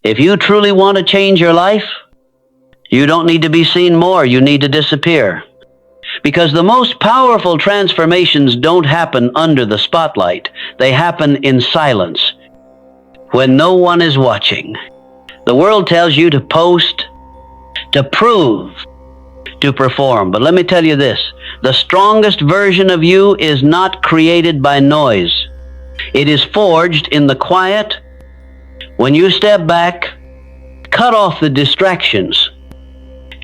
If you truly want to change your life, you don't need to be seen more, you need to disappear. Because the most powerful transformations don't happen under the spotlight. They happen in silence, when no one is watching. The world tells you to post, to prove, to perform. But let me tell you this, the strongest version of you is not created by noise. It is forged in the quiet. When you step back, cut off the distractions,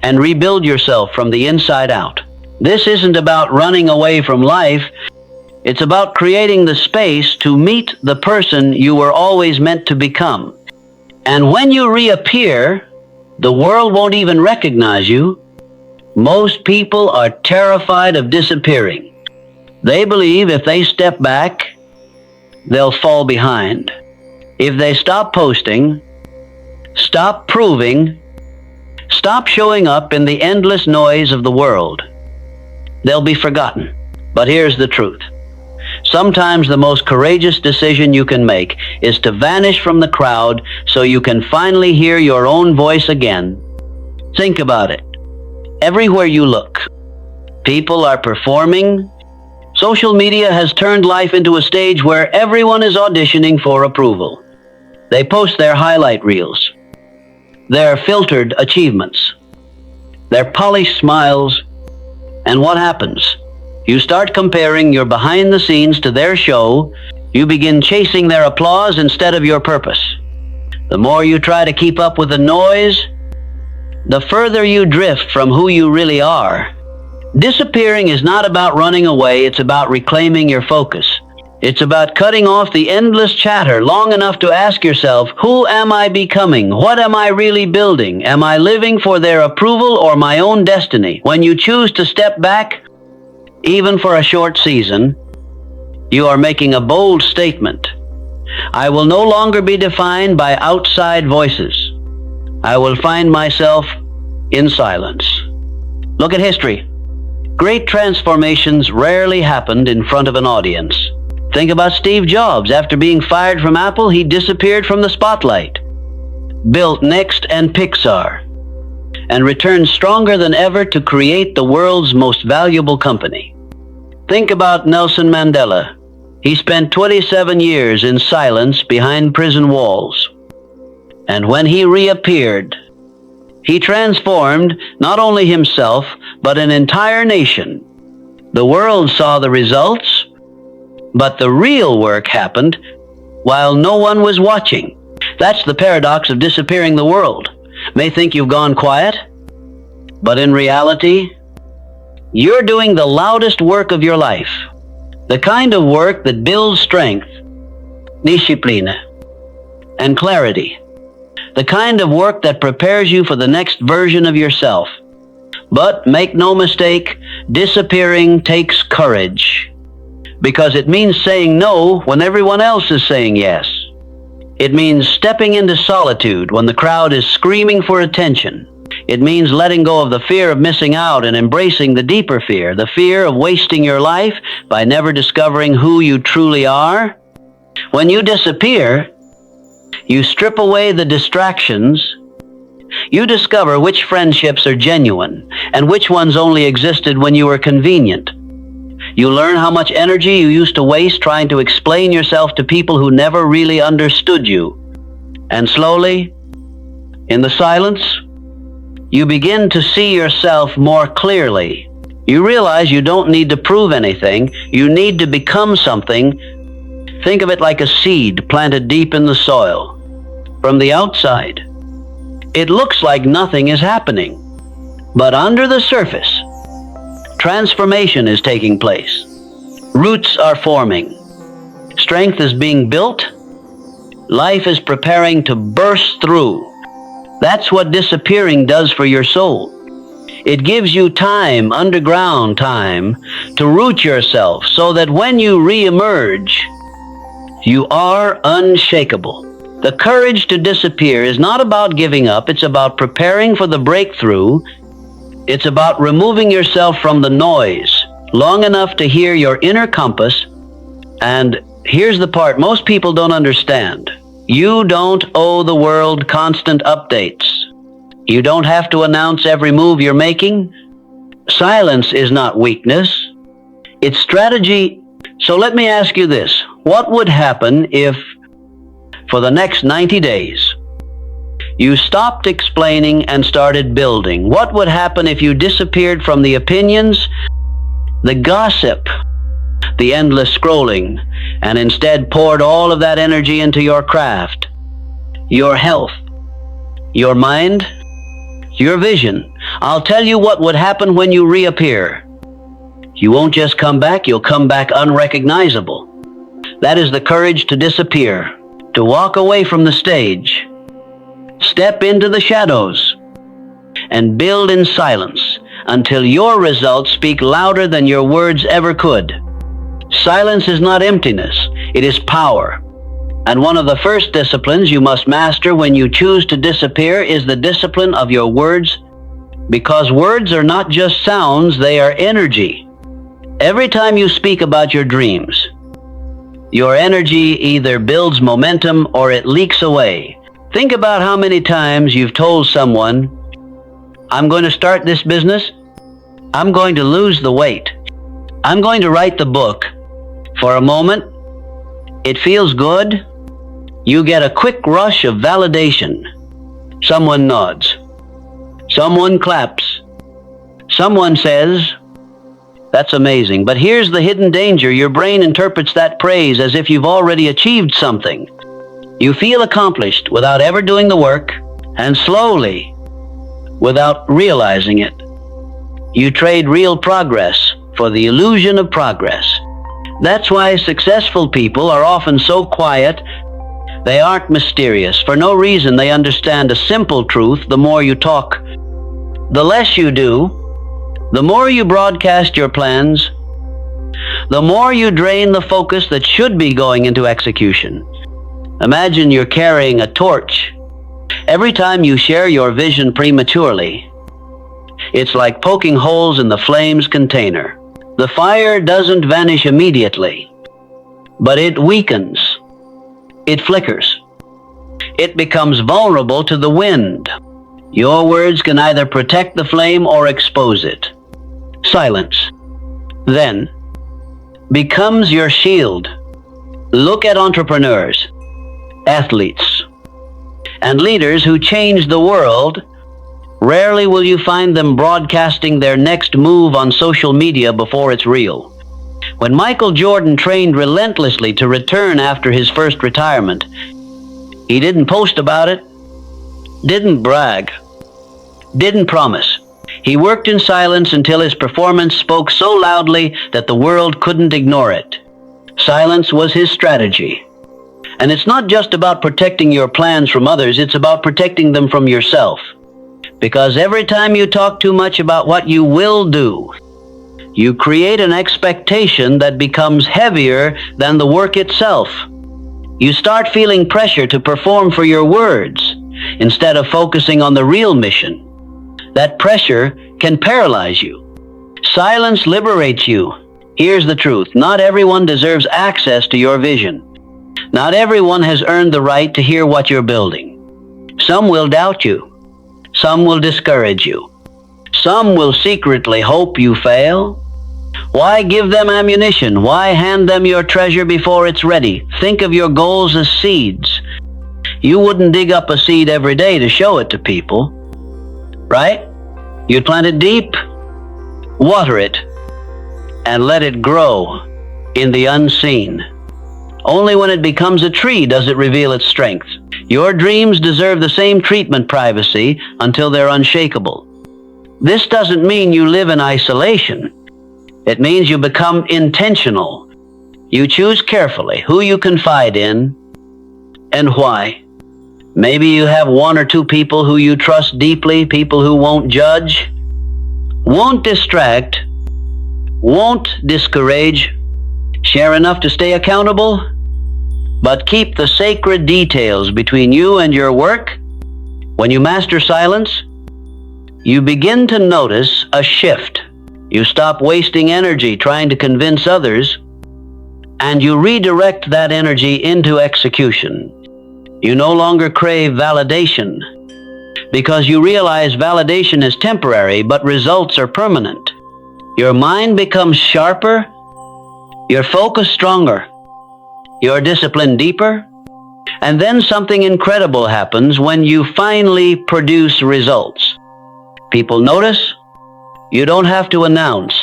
and rebuild yourself from the inside out. This isn't about running away from life. It's about creating the space to meet the person you were always meant to become. And when you reappear, the world won't even recognize you. Most people are terrified of disappearing. They believe if they step back, they'll fall behind. If they stop posting, stop proving, stop showing up in the endless noise of the world, they'll be forgotten. But here's the truth. Sometimes the most courageous decision you can make is to vanish from the crowd so you can finally hear your own voice again. Think about it. Everywhere you look, people are performing. Social media has turned life into a stage where everyone is auditioning for approval. They post their highlight reels, their filtered achievements, their polished smiles, and what happens? You start comparing your behind the scenes to their show. You begin chasing their applause instead of your purpose. The more you try to keep up with the noise, the further you drift from who you really are. Disappearing is not about running away, it's about reclaiming your focus. It's about cutting off the endless chatter long enough to ask yourself, who am I becoming? What am I really building? Am I living for their approval or my own destiny? When you choose to step back, even for a short season, you are making a bold statement. I will no longer be defined by outside voices. I will find myself in silence. Look at history. Great transformations rarely happened in front of an audience. Think about Steve Jobs. After being fired from Apple, he disappeared from the spotlight, built Next and Pixar, and returned stronger than ever to create the world's most valuable company. Think about Nelson Mandela. He spent 27 years in silence behind prison walls. And when he reappeared, he transformed not only himself, but an entire nation. The world saw the results, but the real work happened while no one was watching. That's the paradox of disappearing. The world may think you've gone quiet, but in reality, you're doing the loudest work of your life. The kind of work that builds strength, discipline, and clarity. The kind of work that prepares you for the next version of yourself. But make no mistake, disappearing takes courage, because it means saying no when everyone else is saying yes. It means stepping into solitude when the crowd is screaming for attention. It means letting go of the fear of missing out and embracing the deeper fear, the fear of wasting your life by never discovering who you truly are. When you disappear, you strip away the distractions. You discover which friendships are genuine and which ones only existed when you were convenient. You learn how much energy you used to waste trying to explain yourself to people who never really understood you. And slowly, in the silence, you begin to see yourself more clearly. You realize you don't need to prove anything. You need to become something. Think of it like a seed planted deep in the soil. From the outside, it looks like nothing is happening. But under the surface, transformation is taking place. Roots are forming. Strength is being built. Life is preparing to burst through. That's what disappearing does for your soul. It gives you time, underground time, to root yourself so that when you reemerge, you are unshakable. The courage to disappear is not about giving up. It's about preparing for the breakthrough. It's about removing yourself from the noise long enough to hear your inner compass. And here's the part most people don't understand. You don't owe the world constant updates. You don't have to announce every move you're making. Silence is not weakness. It's strategy. So let me ask you this. What would happen if, for the next 90 days, you stopped explaining and started building? What would happen if you disappeared from the opinions, the gossip, the endless scrolling, and instead poured all of that energy into your craft, your health, your mind, your vision? I'll tell you what would happen when you reappear. You won't just come back, you'll come back unrecognizable. That is the courage to disappear, to walk away from the stage, step into the shadows, and build in silence until your results speak louder than your words ever could. Silence is not emptiness, it is power. And one of the first disciplines you must master when you choose to disappear is the discipline of your words, because words are not just sounds, they are energy. Every time you speak about your dreams, your energy either builds momentum or it leaks away. Think about how many times you've told someone, I'm going to start this business, I'm going to lose the weight, I'm going to write the book. For a moment, it feels good. You get a quick rush of validation. Someone nods. Someone claps. Someone says, that's amazing. But here's the hidden danger. Your brain interprets that praise as if you've already achieved something. You feel accomplished without ever doing the work, and slowly, without realizing it, you trade real progress for the illusion of progress. That's why successful people are often so quiet. They aren't mysterious. For no reason, they understand a simple truth. The more you talk, the less you do. The more you broadcast your plans, the more you drain the focus that should be going into execution. Imagine you're carrying a torch. Every time you share your vision prematurely, it's like poking holes in the flame's container. The fire doesn't vanish immediately, but it weakens. It flickers. It becomes vulnerable to the wind. Your words can either protect the flame or expose it. Silence, then, becomes your shield. Look at entrepreneurs, athletes, and leaders who change the world. Rarely will you find them broadcasting their next move on social media before it's real. When Michael Jordan trained relentlessly to return after his first retirement, he didn't post about it, didn't brag, didn't promise. He worked in silence until his performance spoke so loudly that the world couldn't ignore it. Silence was his strategy. And it's not just about protecting your plans from others, it's about protecting them from yourself. Because every time you talk too much about what you will do, you create an expectation that becomes heavier than the work itself. You start feeling pressure to perform for your words instead of focusing on the real mission. That pressure can paralyze you. Silence liberates you. Here's the truth. Not everyone deserves access to your vision. Not everyone has earned the right to hear what you're building. Some will doubt you. Some will discourage you. Some will secretly hope you fail. Why give them ammunition? Why hand them your treasure before it's ready? Think of your goals as seeds. You wouldn't dig up a seed every day to show it to people, right? You'd plant it deep, water it, and let it grow in the unseen. Only when it becomes a tree does it reveal its strength. Your dreams deserve the same treatment, privacy, until they're unshakable. This doesn't mean you live in isolation. It means you become intentional. You choose carefully who you confide in and why. Maybe you have one or two people who you trust deeply, people who won't judge, won't distract, won't discourage, share enough to stay accountable, but keep the sacred details between you and your work. When you master silence, you begin to notice a shift. You stop wasting energy trying to convince others, and you redirect that energy into execution. You no longer crave validation because you realize validation is temporary, but results are permanent. Your mind becomes sharper, your focus stronger, your discipline deeper, and then something incredible happens when you finally produce results. People notice. You don't have to announce.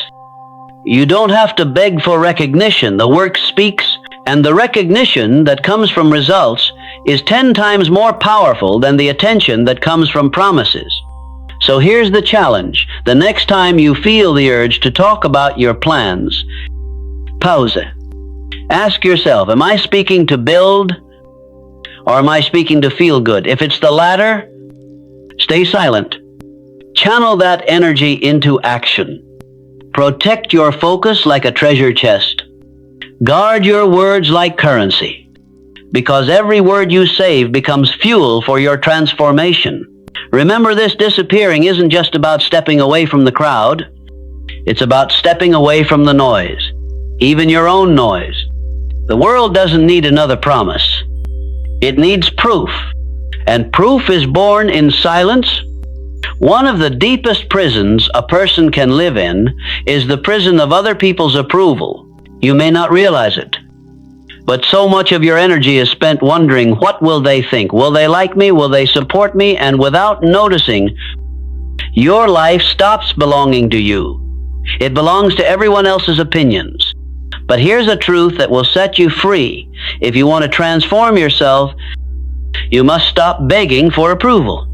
You don't have to beg for recognition. The work speaks, and the recognition that comes from results is 10 times more powerful than the attention that comes from promises. So here's the challenge. The next time you feel the urge to talk about your plans, pause. Ask yourself, am I speaking to build or am I speaking to feel good? If it's the latter, stay silent. Channel that energy into action. Protect your focus like a treasure chest. Guard your words like currency, because every word you save becomes fuel for your transformation. Remember, this disappearing isn't just about stepping away from the crowd. It's about stepping away from the noise, even your own noise. The world doesn't need another promise. It needs proof, and proof is born in silence. One of the deepest prisons a person can live in is the prison of other people's approval. You may not realize it, but so much of your energy is spent wondering, what will they think? Will they like me? Will they support me? And without noticing, your life stops belonging to you. It belongs to everyone else's opinions. But here's a truth that will set you free. If you want to transform yourself, you must stop begging for approval.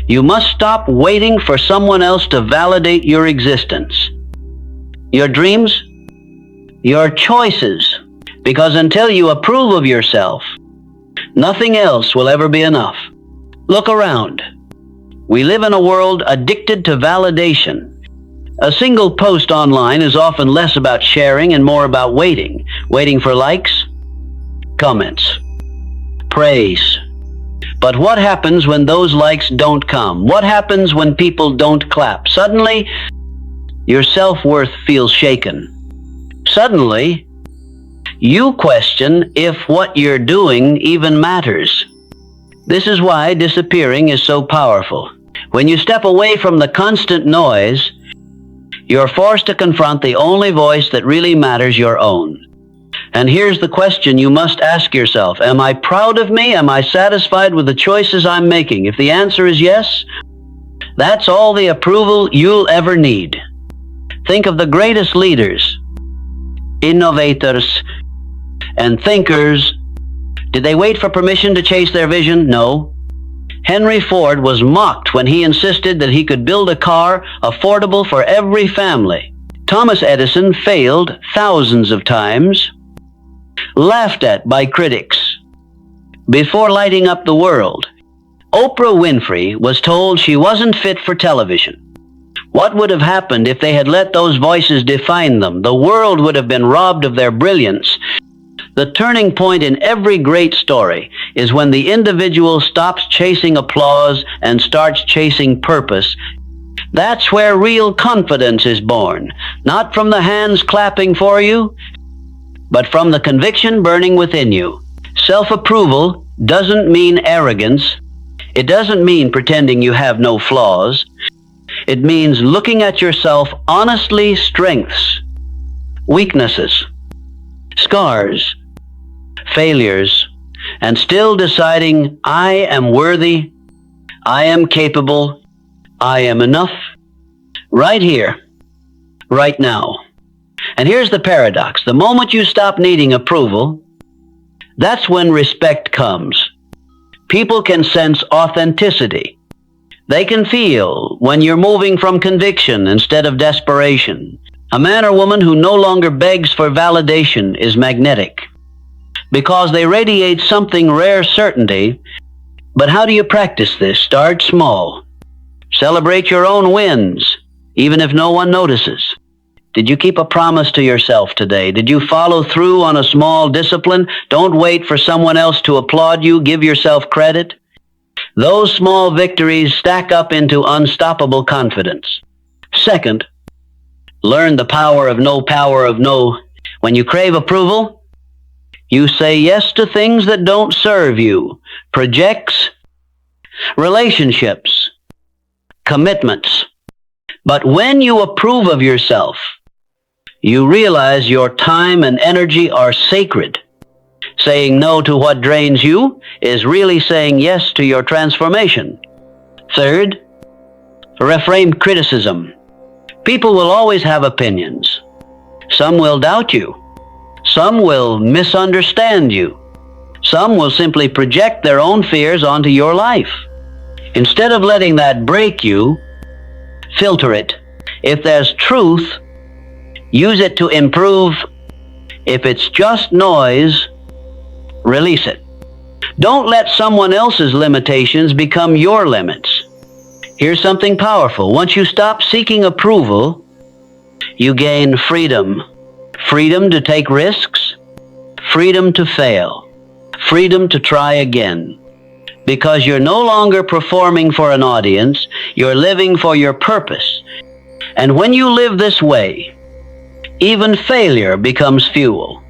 You must stop waiting for someone else to validate your existence, your dreams, your choices. Because until you approve of yourself, nothing else will ever be enough. Look around. We live in a world addicted to validation. A single post online is often less about sharing and more about waiting. Waiting for likes, comments, praise. But what happens when those likes don't come? What happens when people don't clap? Suddenly, your self-worth feels shaken. Suddenly, you question if what you're doing even matters. This is why disappearing is so powerful. When you step away from the constant noise, you're forced to confront the only voice that really matters, your own. And here's the question you must ask yourself. Am I proud of me? Am I satisfied with the choices I'm making? If the answer is yes, that's all the approval you'll ever need. Think of the greatest leaders, innovators, and thinkers. Did they wait for permission to chase their vision? No. Henry Ford was mocked when he insisted that he could build a car affordable for every family. Thomas Edison failed thousands of times, laughed at by critics, before lighting up the world. Oprah Winfrey was told she wasn't fit for television. What would have happened if they had let those voices define them? The world would have been robbed of their brilliance. The turning point in every great story is when the individual stops chasing applause and starts chasing purpose. That's where real confidence is born, not from the hands clapping for you, but from the conviction burning within you. Self-approval doesn't mean arrogance. It doesn't mean pretending you have no flaws. It means looking at yourself honestly, strengths, weaknesses, scars, failures, and still deciding, I am worthy, I am capable, I am enough, right here, right now. And here's the paradox. The moment you stop needing approval, that's when respect comes. People can sense authenticity. They can feel when you're moving from conviction instead of desperation. A man or woman who no longer begs for validation is magnetic because they radiate something rare certainty. But how do you practice this? Start small. Celebrate your own wins, even if no one notices. Did you keep a promise to yourself today? Did you follow through on a small discipline? Don't wait for someone else to applaud you. Give yourself credit. Those small victories stack up into unstoppable confidence. Second, learn the power of no. When you crave approval, You say yes to things that don't serve you. Projects, relationships, commitments. But when you approve of yourself, you realize your time and energy are sacred. Saying no to what drains you is really saying yes to your transformation. Third, reframe criticism. People will always have opinions. Some will doubt you. Some will misunderstand you. Some will simply project their own fears onto your life. Instead of letting that break you, filter it. If there's truth, use it to improve. If it's just noise, release it. Don't let someone else's limitations become your limits. Here's something powerful. Once you stop seeking approval, you gain freedom. Freedom to take risks, freedom to fail, freedom to try again. Because you're no longer performing for an audience, you're living for your purpose. And when you live this way, even failure becomes fuel.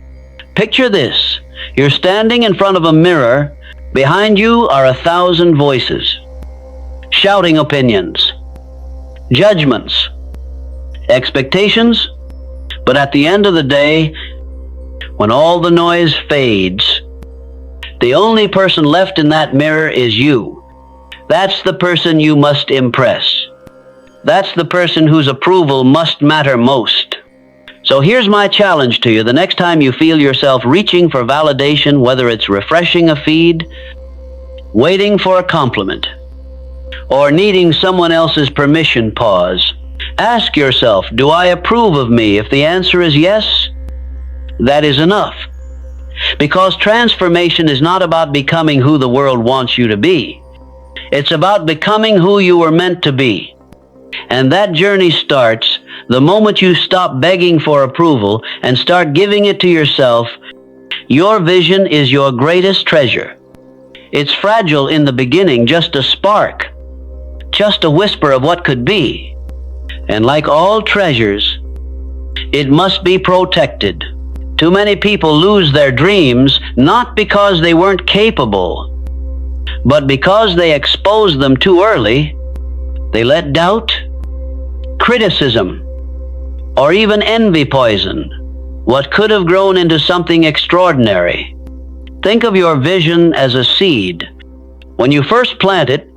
Picture this. You're standing in front of a mirror. Behind you are 1,000 voices, shouting opinions, judgments, expectations. But at the end of the day, when all the noise fades, the only person left in that mirror is you. That's the person you must impress. That's the person whose approval must matter most. So here's my challenge to you. The next time you feel yourself reaching for validation, whether it's refreshing a feed, waiting for a compliment, or needing someone else's permission, pause. Ask yourself, do I approve of me? If the answer is yes, that is enough. Because transformation is not about becoming who the world wants you to be. It's about becoming who you were meant to be. And that journey starts the moment you stop begging for approval and start giving it to yourself. Your vision is your greatest treasure. It's fragile in the beginning, just a spark, just a whisper of what could be. And like all treasures, it must be protected. Too many people lose their dreams not because they weren't capable, but because they exposed them too early. They let doubt, criticism, or even envy poison what could have grown into something extraordinary. Think of your vision as a seed. When you first plant it,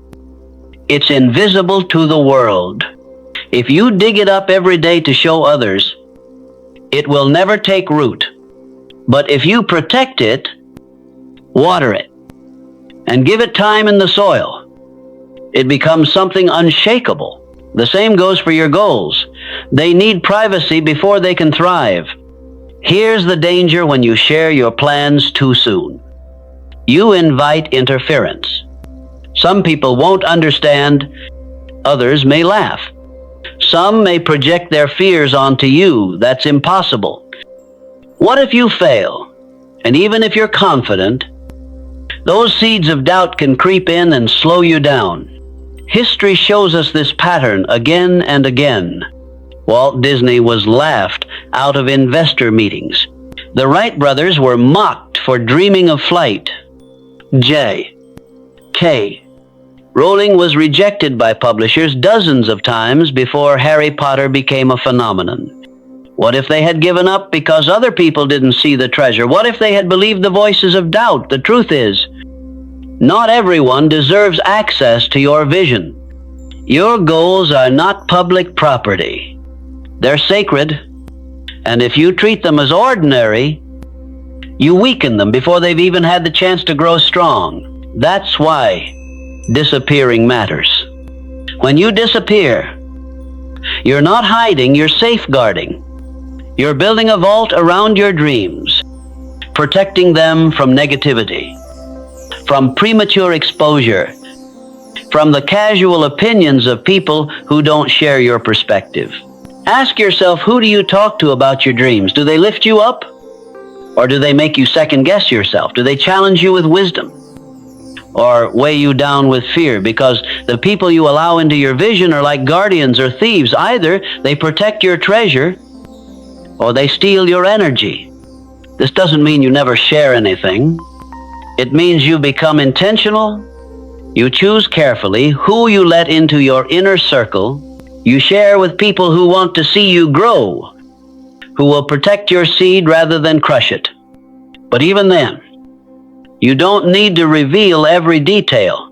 it's invisible to the world. If you dig it up every day to show others, it will never take root. But if you protect it, water it, and give it time in the soil, it becomes something unshakable. The same goes for your goals. They need privacy before they can thrive. Here's the danger when you share your plans too soon. You invite interference. Some people won't understand. Others may laugh. Some may project their fears onto you. That's impossible. What if you fail? And even if you're confident, those seeds of doubt can creep in and slow you down. History shows us this pattern again and again. Walt Disney was laughed out of investor meetings. The Wright brothers were mocked for dreaming of flight. J.K. Rowling was rejected by publishers dozens of times before Harry Potter became a phenomenon. What if they had given up because other people didn't see the treasure? What if they had believed the voices of doubt? The truth is, not everyone deserves access to your vision. Your goals are not public property. They're sacred, and if you treat them as ordinary, you weaken them before they've even had the chance to grow strong. That's why disappearing matters. When you disappear, you're not hiding, you're safeguarding. You're building a vault around your dreams, protecting them from negativity, from premature exposure, from the casual opinions of people who don't share your perspective. Ask yourself, who do you talk to about your dreams? Do they lift you up? Or do they make you second guess yourself? Do they challenge you with wisdom? Or weigh you down with fear? Because the people you allow into your vision are like guardians or thieves. Either they protect your treasure, or they steal your energy. This doesn't mean you never share anything. It means you become intentional. You choose carefully who you let into your inner circle. You share with people who want to see you grow, who will protect your seed rather than crush it. But even then, you don't need to reveal every detail.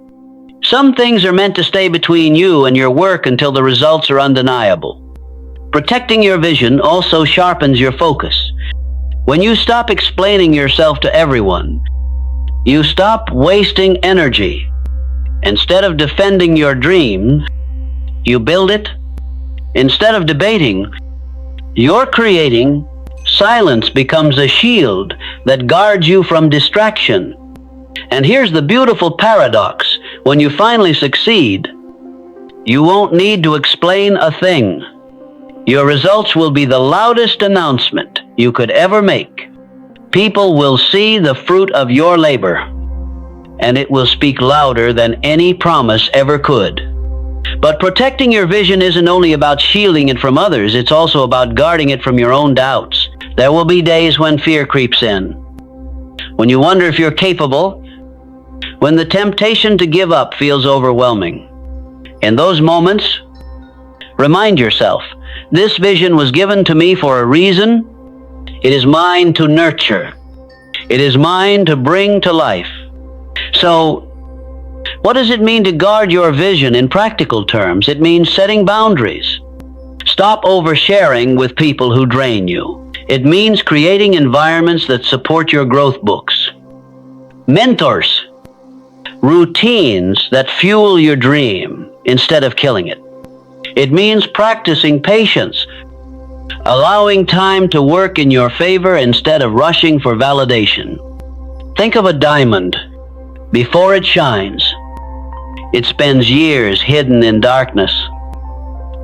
Some things are meant to stay between you and your work until the results are undeniable. Protecting your vision also sharpens your focus. When you stop explaining yourself to everyone, you stop wasting energy. Instead of defending your dream, you build it. Instead of debating, you're creating. Silence becomes a shield that guards you from distraction. And here's the beautiful paradox. When you finally succeed, you won't need to explain a thing. Your results will be the loudest announcement you could ever make. People will see the fruit of your labor, and it will speak louder than any promise ever could. But protecting your vision isn't only about shielding it from others, it's also about guarding it from your own doubts. There will be days when fear creeps in, when you wonder if you're capable, when the temptation to give up feels overwhelming. In those moments, remind yourself, this vision was given to me for a reason. It is mine to nurture. It is mine to bring to life. So, what does it mean to guard your vision in practical terms? It means setting boundaries. Stop oversharing with people who drain you. It means creating environments that support your growth books. Mentors. Routines that fuel your dream instead of killing it. It means practicing patience, allowing time to work in your favor instead of rushing for validation. Think of a diamond. Before it shines, it spends years hidden in darkness,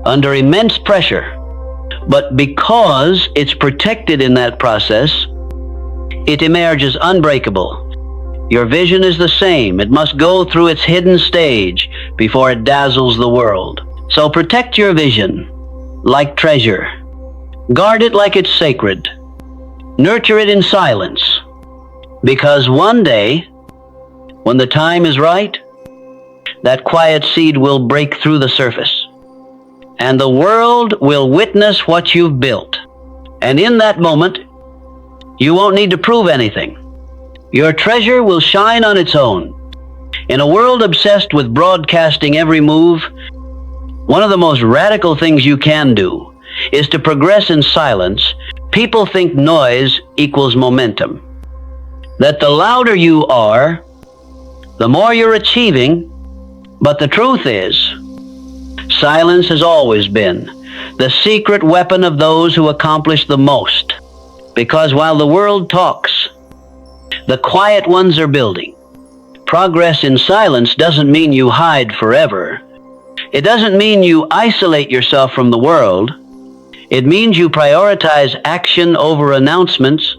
under immense pressure. But because it's protected in that process, it emerges unbreakable. Your vision is the same. It must go through its hidden stage before it dazzles the world. So protect your vision like treasure. Guard it like it's sacred. Nurture it in silence. Because one day, when the time is right, that quiet seed will break through the surface. And the world will witness what you've built. And in that moment, you won't need to prove anything. Your treasure will shine on its own. In a world obsessed with broadcasting every move, one of the most radical things you can do is to progress in silence. People think noise equals momentum. That the louder you are, the more you're achieving. But the truth is, silence has always been the secret weapon of those who accomplish the most. Because while the world talks, the quiet ones are building. Progress in silence doesn't mean you hide forever. It doesn't mean you isolate yourself from the world. It means you prioritize action over announcements,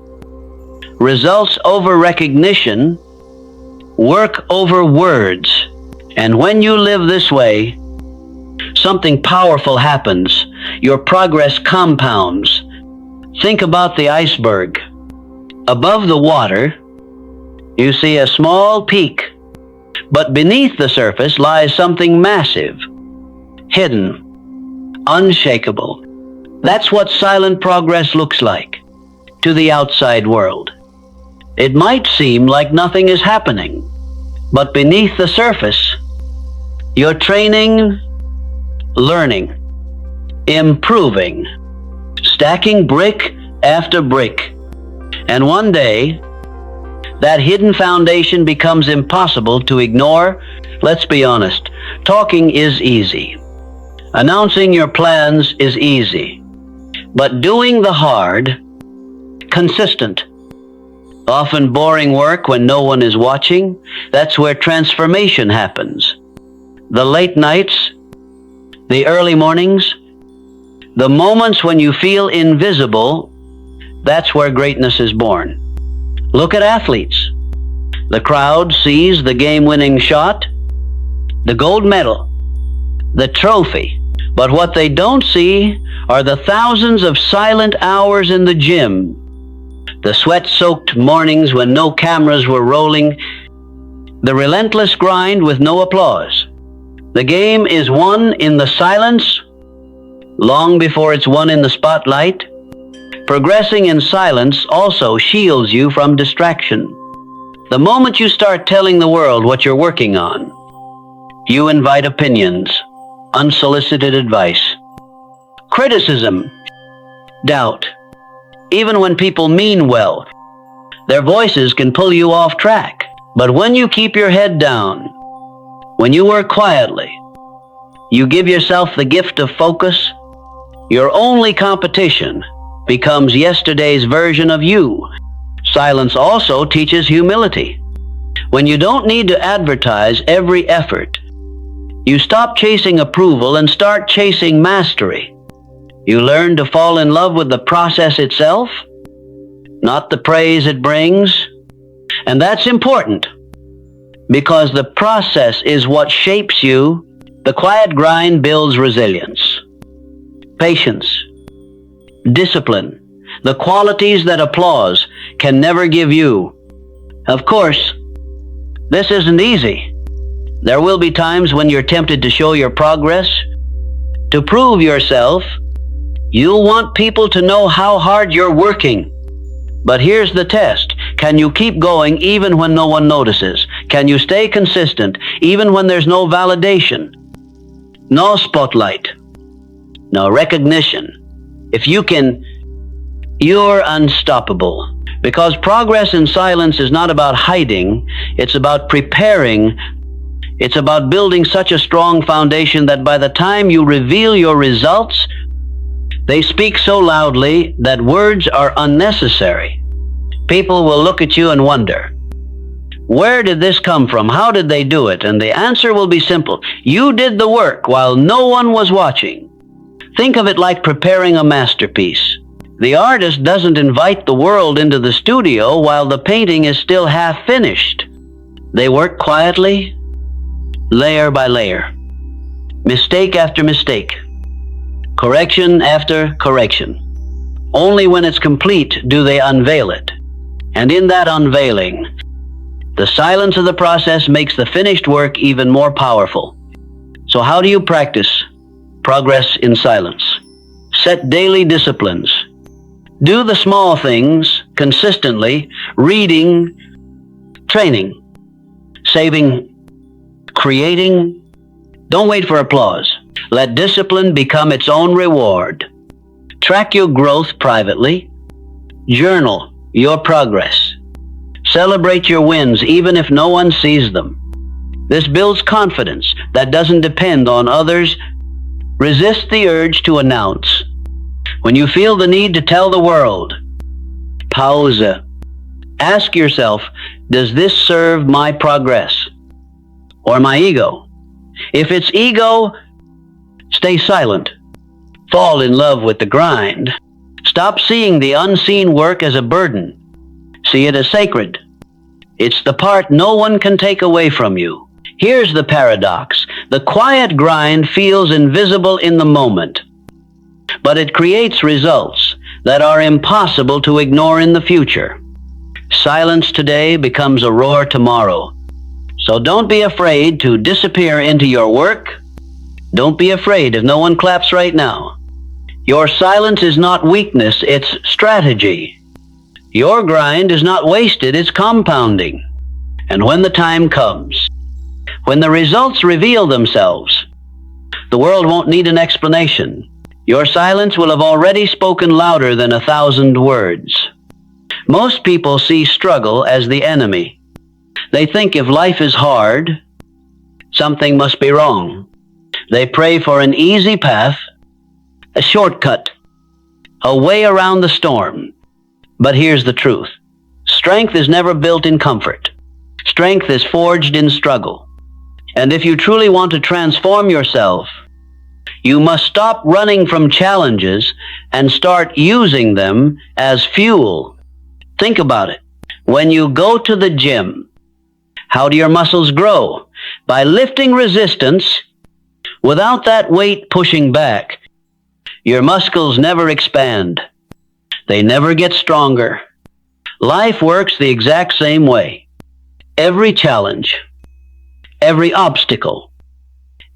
results over recognition, work over words. And when you live this way, something powerful happens. Your progress compounds. Think about the iceberg. Above the water, you see a small peak, but beneath the surface lies something massive, hidden, unshakable. That's what silent progress looks like to the outside world. It might seem like nothing is happening, but beneath the surface, you're training, learning, improving, stacking brick after brick. And one day, that hidden foundation becomes impossible to ignore. Let's be honest, talking is easy. Announcing your plans is easy. But doing the hard, consistent, often boring work when no one is watching, that's where transformation happens. The late nights, the early mornings, the moments when you feel invisible, that's where greatness is born. Look at athletes. The crowd sees the game-winning shot, the gold medal, the trophy. But what they don't see are the thousands of silent hours in the gym, The sweat-soaked mornings when no cameras were rolling, the relentless grind with no applause. The game is won in the silence long before it's won in the spotlight. Progressing in silence also shields you from distraction. The moment you start telling the world what you're working on, you invite opinions, unsolicited advice, criticism, doubt. Even when people mean well, their voices can pull you off track. But when you keep your head down, when you work quietly, you give yourself the gift of focus, your only competition becomes yesterday's version of you. Silence also teaches humility. When you don't need to advertise every effort, you stop chasing approval and start chasing mastery. You learn to fall in love with the process itself, not the praise it brings. And that's important, because the process is what shapes you. The quiet grind builds resilience, patience, discipline, the qualities that applause can never give you. Of course, this isn't easy. There will be times when you're tempted to show your progress, to prove yourself. You'll want people to know how hard you're working. But here's the test. Can you keep going even when no one notices? Can you stay consistent even when there's no validation? No spotlight, no recognition. If you can, you're unstoppable. Because progress in silence is not about hiding, it's about preparing. It's about building such a strong foundation that by the time you reveal your results, they speak so loudly that words are unnecessary. People will look at you and wonder, where did this come from? How did they do it? And the answer will be simple. You did the work while no one was watching. Think of it like preparing a masterpiece. The artist doesn't invite the world into the studio while the painting is still half finished. They work quietly, layer by layer, mistake after mistake, correction after correction. Only when it's complete do they unveil it. And in that unveiling, the silence of the process makes the finished work even more powerful. So how do you practice progress in silence? Set daily disciplines. Do the small things consistently: reading, training, saving, creating. Don't wait for applause. Let discipline become its own reward. Track your growth privately. Journal your progress. Celebrate your wins even if no one sees them. This builds confidence that doesn't depend on others. Resist the urge to announce. When you feel the need to tell the world, pause. Ask yourself, does this serve my progress or my ego? If it's ego, stay silent. Fall in love with the grind. Stop seeing the unseen work as a burden. See it as sacred. It's the part no one can take away from you. Here's the paradox. The quiet grind feels invisible in the moment, but it creates results that are impossible to ignore in the future. Silence today becomes a roar tomorrow. So don't be afraid to disappear into your work. Don't be afraid if no one claps right now. Your silence is not weakness, it's strategy. Your grind is not wasted, it's compounding. And when the time comes, when the results reveal themselves, the world won't need an explanation. Your silence will have already spoken louder than 1,000 words. Most people see struggle as the enemy. They think if life is hard, something must be wrong. They pray for an easy path, a shortcut, a way around the storm. But here's the truth. Strength is never built in comfort. Strength is forged in struggle. And if you truly want to transform yourself, you must stop running from challenges and start using them as fuel. Think about it. When you go to the gym, how do your muscles grow? By lifting resistance without that weight pushing back. Your muscles never expand. They never get stronger. Life works the exact same way. Every challenge, every obstacle,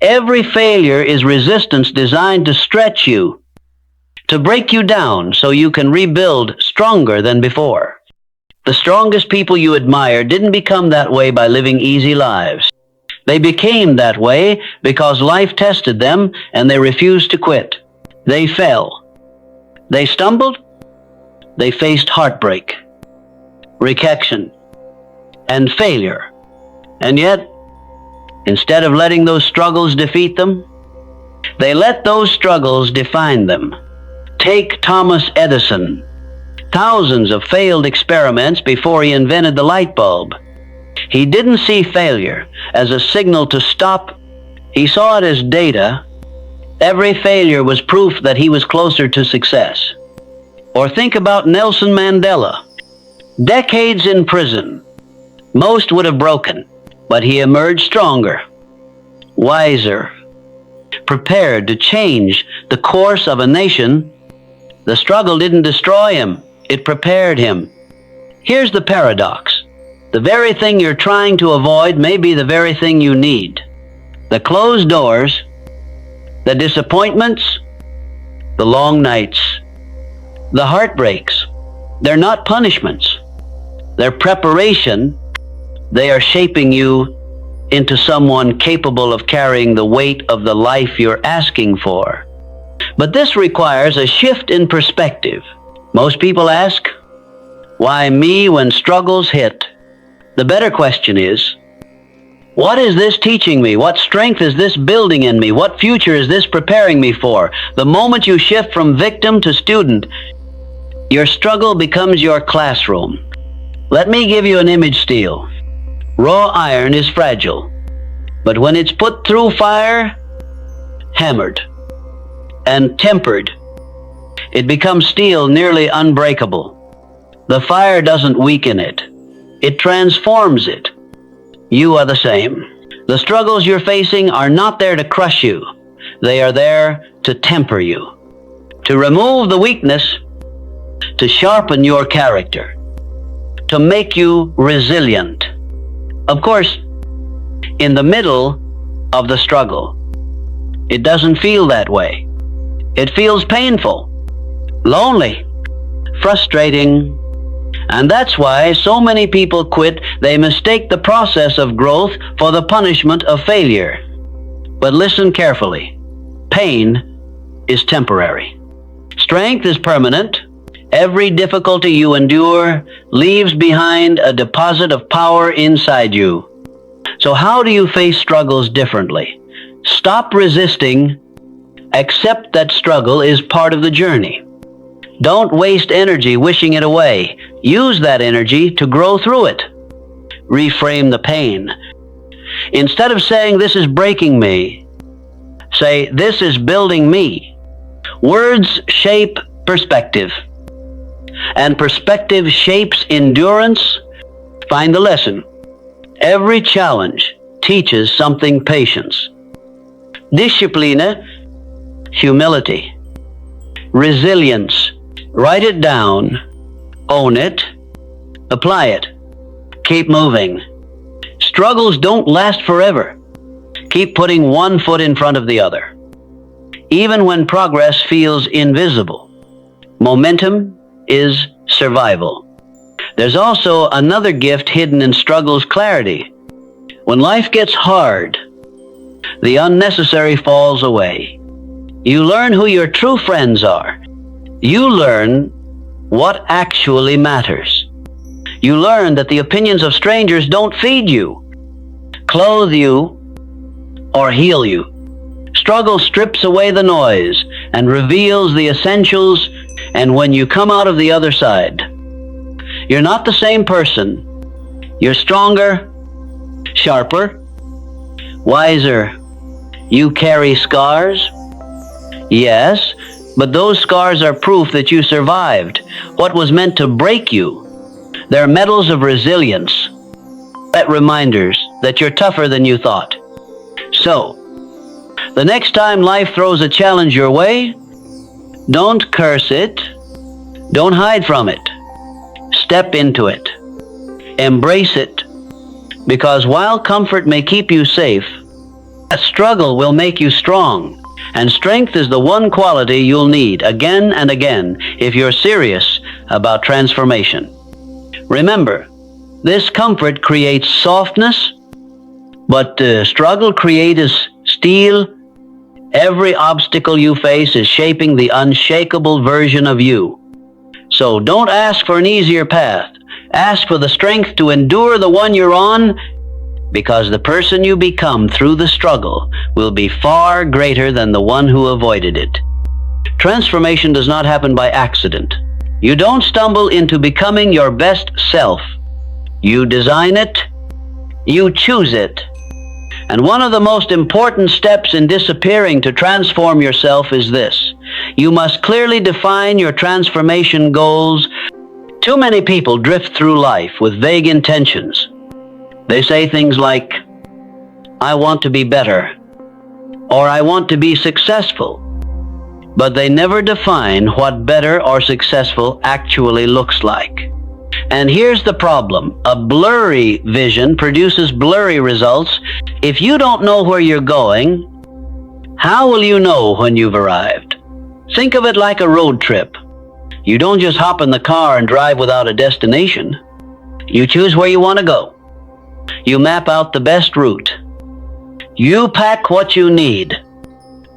every failure is resistance designed to stretch you, to break you down so you can rebuild stronger than before. The strongest people you admire didn't become that way by living easy lives. They became that way because life tested them and they refused to quit. They fell. They stumbled. They faced heartbreak, rejection, and failure. And yet, instead of letting those struggles defeat them, they let those struggles define them. Take Thomas Edison. Thousands of failed experiments before he invented the light bulb. He didn't see failure as a signal to stop. He saw it as data. Every failure was proof that he was closer to success. Or think about Nelson Mandela. Decades in prison. Most would have broken, but he emerged stronger, wiser, prepared to change the course of a nation. The struggle didn't destroy him. It prepared him. Here's the paradox. The very thing you're trying to avoid may be the very thing you need. The closed doors, the disappointments, the long nights, the heartbreaks, they're not punishments. They're preparation. They are shaping you into someone capable of carrying the weight of the life you're asking for. But this requires a shift in perspective. Most people ask, why me when struggles hit? The better question is, what is this teaching me? What strength is this building in me? What future is this preparing me for? The moment you shift from victim to student, your struggle becomes your classroom. Let me give you an image steel. Raw iron is fragile, but when it's put through fire, hammered, and tempered, it becomes steel nearly unbreakable. The fire doesn't weaken it. It transforms it. You are the same. The struggles you're facing are not there to crush you. They are there to temper you, to remove the weakness, to sharpen your character, to make you resilient. Of course, in the middle of the struggle, it doesn't feel that way. It feels painful, lonely, frustrating, and that's why so many people quit. They mistake the process of growth for the punishment of failure. But listen carefully. Pain is temporary. Strength is permanent. Every difficulty you endure leaves behind a deposit of power inside you. So how do you face struggles differently? Stop resisting. Accept that struggle is part of the journey. Don't waste energy wishing it away. Use that energy to grow through it. Reframe the pain. Instead of saying, this is breaking me, say, this is building me. Words shape perspective, and perspective shapes endurance. Find the lesson. Every challenge teaches something: patience, discipline, humility, resilience. Write it down, own it, apply it. Keep moving. Struggles don't last forever. Keep putting one foot in front of the other. Even when progress feels invisible, momentum is survival. There's also another gift hidden in struggle's clarity. When life gets hard, the unnecessary falls away. You learn who your true friends are. You learn what actually matters. You learn that the opinions of strangers don't feed you, clothe you, or heal you. Struggle strips away the noise and reveals the essentials, and when you come out of the other side, you're not the same person. You're stronger, sharper, wiser. You carry scars, yes, but those scars are proof that you survived what was meant to break you. They're medals of resilience, reminders that you're tougher than you thought. So, the next time life throws a challenge your way, don't curse it, don't hide from it. Step into it. Embrace it. Because while comfort may keep you safe, a struggle will make you strong. And strength is the one quality you'll need again and again if you're serious about transformation. Remember, this comfort creates softness, but struggle creates steel. Every obstacle you face is shaping the unshakable version of you. So don't ask for an easier path. Ask for the strength to endure the one you're on, because the person you become through the struggle will be far greater than the one who avoided it. Transformation does not happen by accident. You don't stumble into becoming your best self. You design it, you choose it. And one of the most important steps in disappearing to transform yourself is this. You must clearly define your transformation goals. Too many people drift through life with vague intentions. They say things like, I want to be better, or I want to be successful, but they never define what better or successful actually looks like. And here's the problem. A blurry vision produces blurry results. If you don't know where you're going, how will you know when you've arrived? Think of it like a road trip. You don't just hop in the car and drive without a destination. You choose where you want to go. You map out the best route. You pack what you need.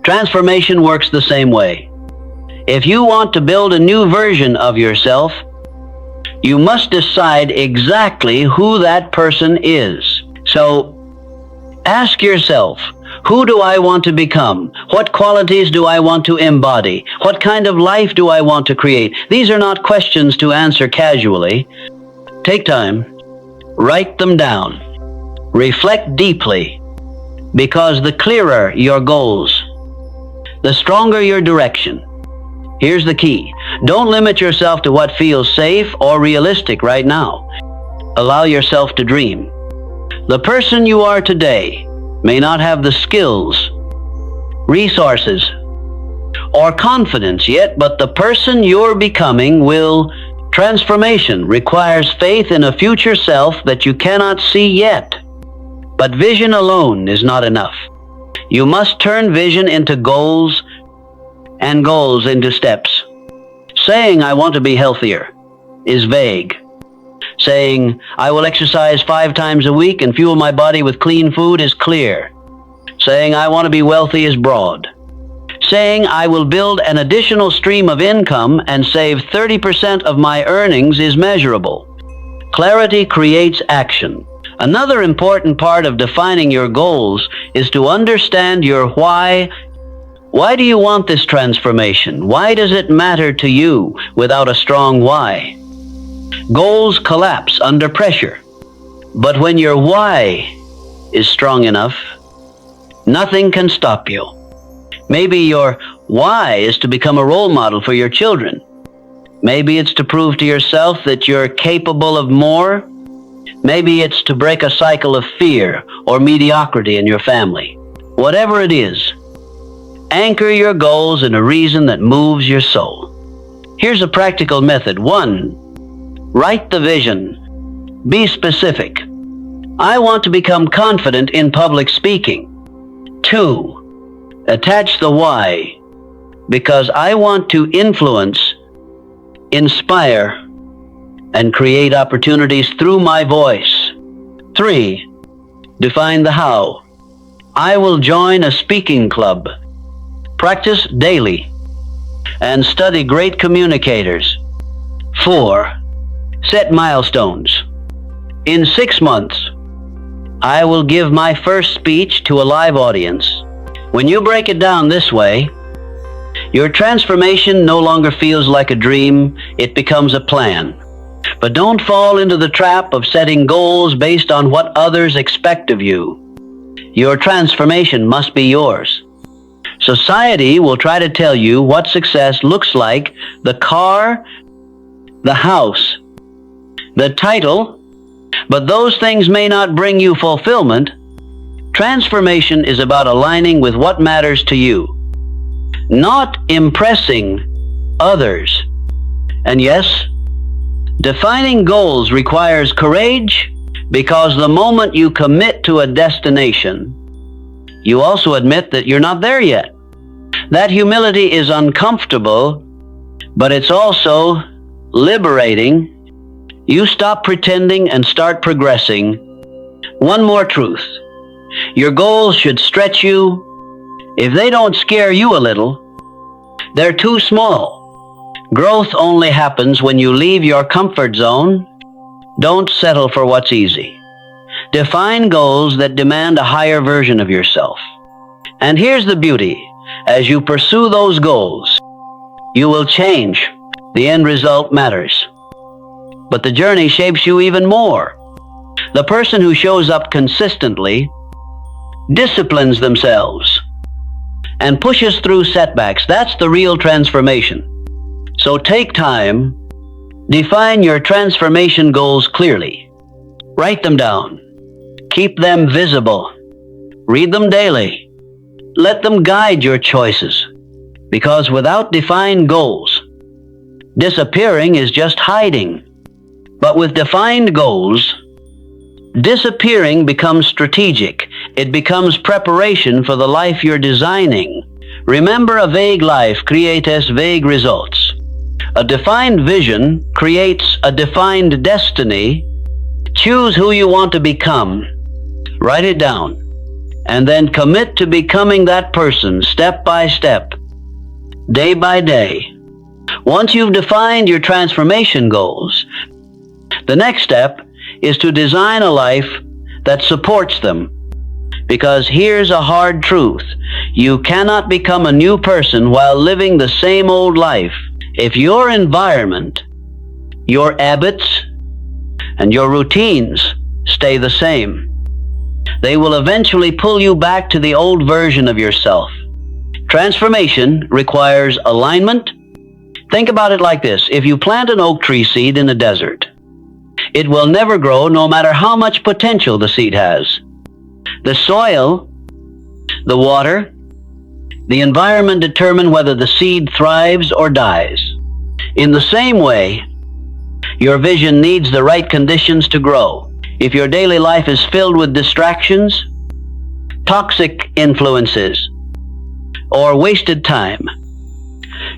Transformation works the same way. If you want to build a new version of yourself, you must decide exactly who that person is. So, ask yourself, who do I want to become? What qualities do I want to embody? What kind of life do I want to create? These are not questions to answer casually. Take time. Write them down. Reflect deeply, because the clearer your goals, the stronger your direction. Here's the key. Don't limit yourself to what feels safe or realistic right now. Allow yourself to dream. The person you are today may not have the skills, resources, or confidence yet, but the person you're becoming will. Transformation requires faith in a future self that you cannot see yet. But vision alone is not enough. You must turn vision into goals and goals into steps. Saying, I want to be healthier is vague. Saying, I will exercise 5 times a week and fuel my body with clean food is clear. Saying, I want to be wealthy is broad. Saying, I will build an additional stream of income and save 30% of my earnings is measurable. Clarity creates action. Another important part of defining your goals is to understand your why. Why do you want this transformation? Why does it matter to you without a strong why? Goals collapse under pressure. But when your why is strong enough, nothing can stop you. Maybe your why is to become a role model for your children. Maybe it's to prove to yourself that you're capable of more. Maybe it's to break a cycle of fear or mediocrity in your family. Whatever it is, anchor your goals in a reason that moves your soul. Here's a practical method. 1, write the vision. Be specific. I want to become confident in public speaking. 2, attach the why, because I want to influence, inspire, and create opportunities through my voice. 3, define the how. I will join a speaking club, practice daily, and study great communicators. 4, set milestones. In 6 months, I will give my first speech to a live audience. When you break it down this way, your transformation no longer feels like a dream, it becomes a plan. But don't fall into the trap of setting goals based on what others expect of you. Your transformation must be yours. Society will try to tell you what success looks like: the car, the house, the title, but those things may not bring you fulfillment. Transformation is about aligning with what matters to you, not impressing others. And yes, Defining goals requires courage because the moment you commit to a destination, you also admit that you're not there yet. That humility is uncomfortable, but it's also liberating. You stop pretending and start progressing. One more truth. Your goals should stretch you. If they don't scare you a little, they're too small. Growth only happens when you leave your comfort zone. Don't settle for what's easy. Define goals that demand a higher version of yourself. And here's the beauty. As you pursue those goals, you will change. The end result matters. But the journey shapes you even more. The person who shows up consistently, disciplines themselves, and pushes through setbacks, that's the real transformation. So take time, define your transformation goals clearly. Write them down. Keep them visible. Read them daily. Let them guide your choices. Because without defined goals, disappearing is just hiding. But with defined goals, disappearing becomes strategic. It becomes preparation for the life you're designing. Remember, a vague life creates vague results. A defined vision creates a defined destiny. Choose who you want to become. Write it down. And then commit to becoming that person step by step, day by day. Once you've defined your transformation goals, the next step is to design a life that supports them. Because here's a hard truth. You cannot become a new person while living the same old life. If your environment, your habits, and your routines stay the same, they will eventually pull you back to the old version of yourself. Transformation requires alignment. Think about it like this. If you plant an oak tree seed in a desert, it will never grow no matter how much potential the seed has. The soil, the water, the environment determine whether the seed thrives or dies. In the same way, your vision needs the right conditions to grow. If your daily life is filled with distractions, toxic influences, or wasted time,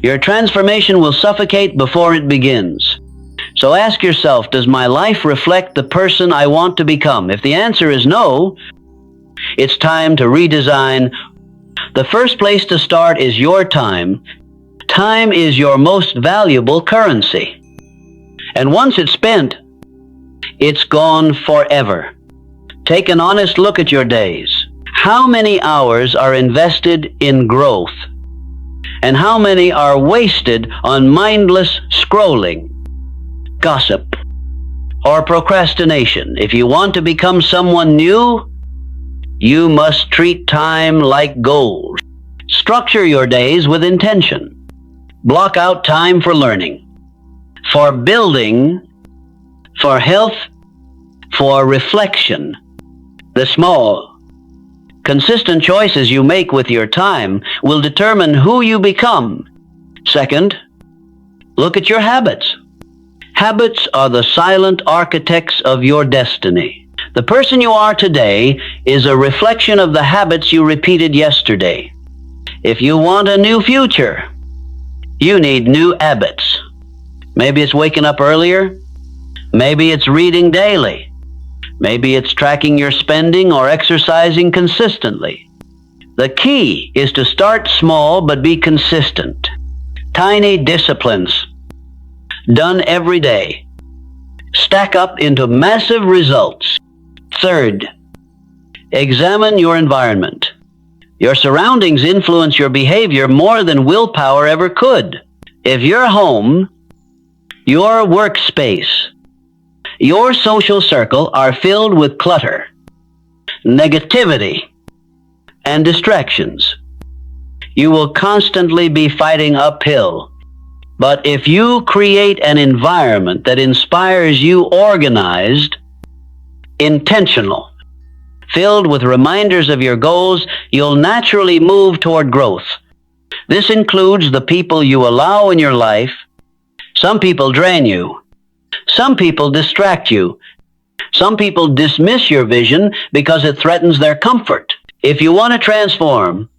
your transformation will suffocate before it begins. So ask yourself, does my life reflect the person I want to become? If the answer is no, it's time to redesign. The first place to start is your time. Time is your most valuable currency. And once it's spent, it's gone forever. Take an honest look at your days. How many hours are invested in growth? And how many are wasted on mindless scrolling, gossip, or procrastination? If you want to become someone new, you must treat time like gold. Structure your days with intention. Block out time for learning, for building, for health, for reflection. The small, consistent choices you make with your time will determine who you become. Second, look at your habits. Habits are the silent architects of your destiny. The person you are today is a reflection of the habits you repeated yesterday. If you want a new future, you need new habits. Maybe it's waking up earlier. Maybe it's reading daily. Maybe it's tracking your spending or exercising consistently. The key is to start small but be consistent. Tiny disciplines, done every day, stack up into massive results. Third, examine your environment. Your surroundings influence your behavior more than willpower ever could. If your home, your workspace, your social circle are filled with clutter, negativity, and distractions, you will constantly be fighting uphill. But if you create an environment that inspires you, organized, intentional, filled with reminders of your goals, you'll naturally move toward growth. This includes the people you allow in your life. Some people drain you. Some people distract you. Some people dismiss your vision because it threatens their comfort. If you want to transform,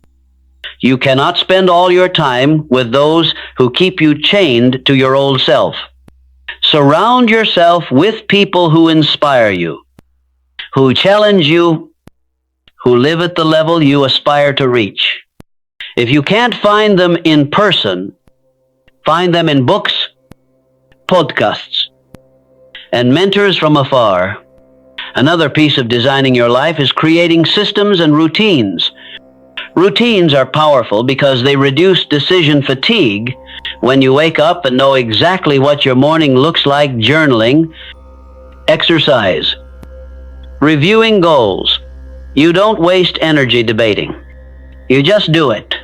you cannot spend all your time with those who keep you chained to your old self. Surround yourself with people who inspire you, who challenge you, who live at the level you aspire to reach. If you can't find them in person, find them in books, podcasts, and mentors from afar. Another piece of designing your life is creating systems and routines. Routines are powerful because they reduce decision fatigue. When you wake up and know exactly what your morning looks like, journaling, exercise, reviewing goals, you don't waste energy debating. You just do it.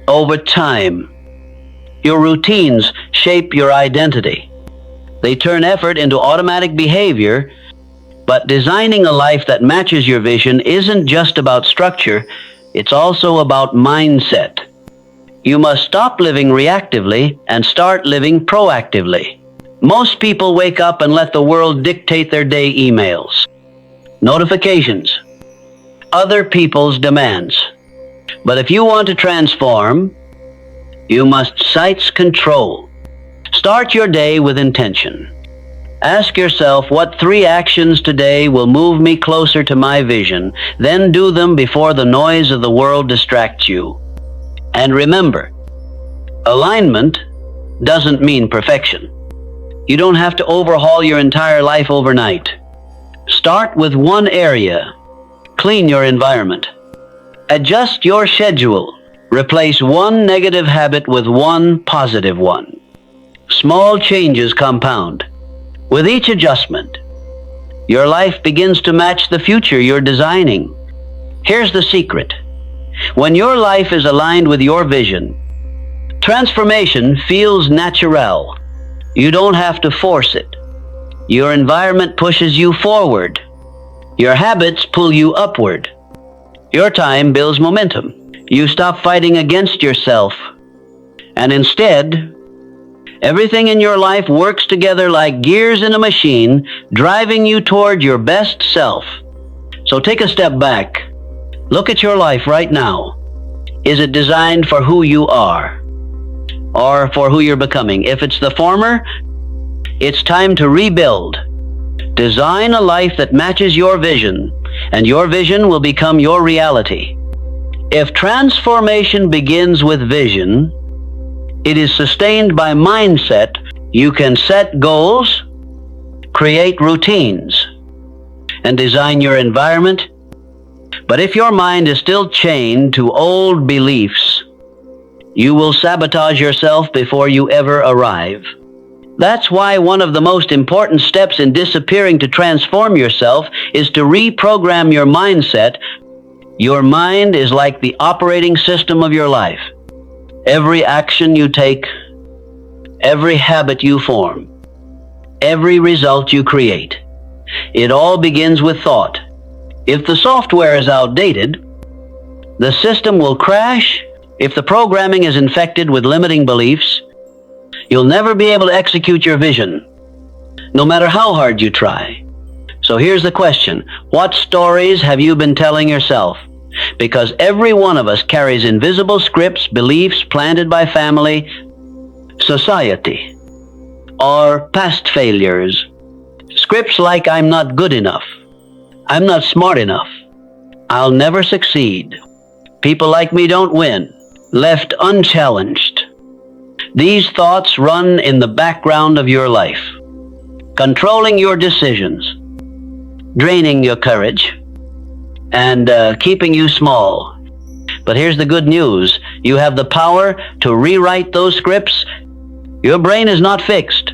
Over time, your routines shape your identity. They turn effort into automatic behavior, but designing a life that matches your vision isn't just about structure, it's also about mindset. You must stop living reactively and start living proactively. Most people wake up and let the world dictate their day: emails, notifications, other people's demands. But if you want to transform, you must seize control. Start your day with intention. Ask yourself, what 3 actions today will move me closer to my vision? Then do them before the noise of the world distracts you. And remember, alignment doesn't mean perfection. You don't have to overhaul your entire life overnight. Start with one area. Clean your environment. Adjust your schedule. Replace one negative habit with one positive one. Small changes compound. With each adjustment, your life begins to match the future you're designing. Here's the secret. When your life is aligned with your vision, transformation feels natural. You don't have to force it. Your environment pushes you forward. Your habits pull you upward. Your time builds momentum. You stop fighting against yourself, and instead, everything in your life works together like gears in a machine, driving you toward your best self. So take a step back. Look at your life right now. Is it designed for who you are or for who you're becoming? If it's the former, it's time to rebuild. Design a life that matches your vision, and your vision will become your reality. If transformation begins with vision, it is sustained by mindset. You can set goals, create routines, and design your environment. But if your mind is still chained to old beliefs, you will sabotage yourself before you ever arrive. That's why one of the most important steps in disappearing to transform yourself is to reprogram your mindset. Your mind is like the operating system of your life. Every action you take, every habit you form, every result you create, it all begins with thought. If the software is outdated, the system will crash. If the programming is infected with limiting beliefs, you'll never be able to execute your vision, no matter how hard you try. So here's the question. What stories have you been telling yourself? Because every one of us carries invisible scripts, beliefs planted by family, society, or past failures. Scripts like, I'm not good enough, I'm not smart enough, I'll never succeed, people like me don't win, left unchallenged. These thoughts run in the background of your life, controlling your decisions, draining your courage, and keeping you small. But here's the good news. You have the power to rewrite those scripts. Your brain is not fixed.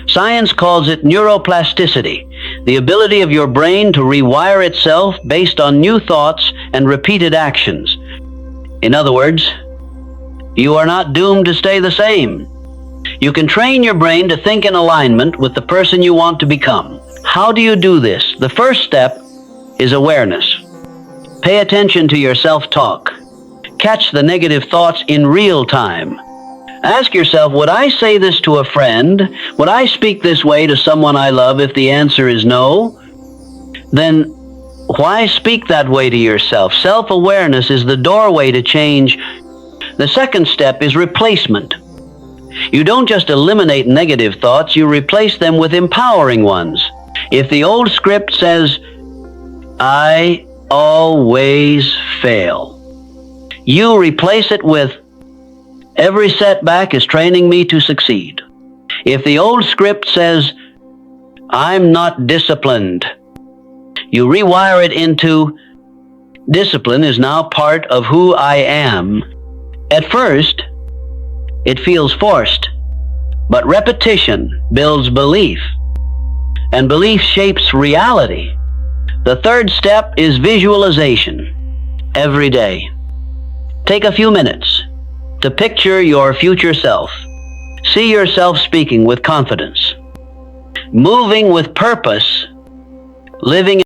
Science calls it neuroplasticity, the ability of your brain to rewire itself based on new thoughts and repeated actions. In other words, you are not doomed to stay the same. You can train your brain to think in alignment with the person you want to become. How do you do this? The first step is awareness. Pay attention to your self-talk. Catch the negative thoughts in real time Ask yourself, would I say this to a friend? Would I speak this way to someone I love? If the answer is no, then why speak that way to yourself? Self-awareness is the doorway to change. The second step is replacement. You don't just eliminate negative thoughts, you replace them with empowering ones. If the old script says, I always fail, you replace it with, every setback is training me to succeed. If the old script says, I'm not disciplined, you rewire it into, discipline is now part of who I am. At first, it feels forced, but repetition builds belief, and belief shapes reality. The third step is visualization. Every day, take a few minutes to picture your future self. See yourself speaking with confidence, moving with purpose, living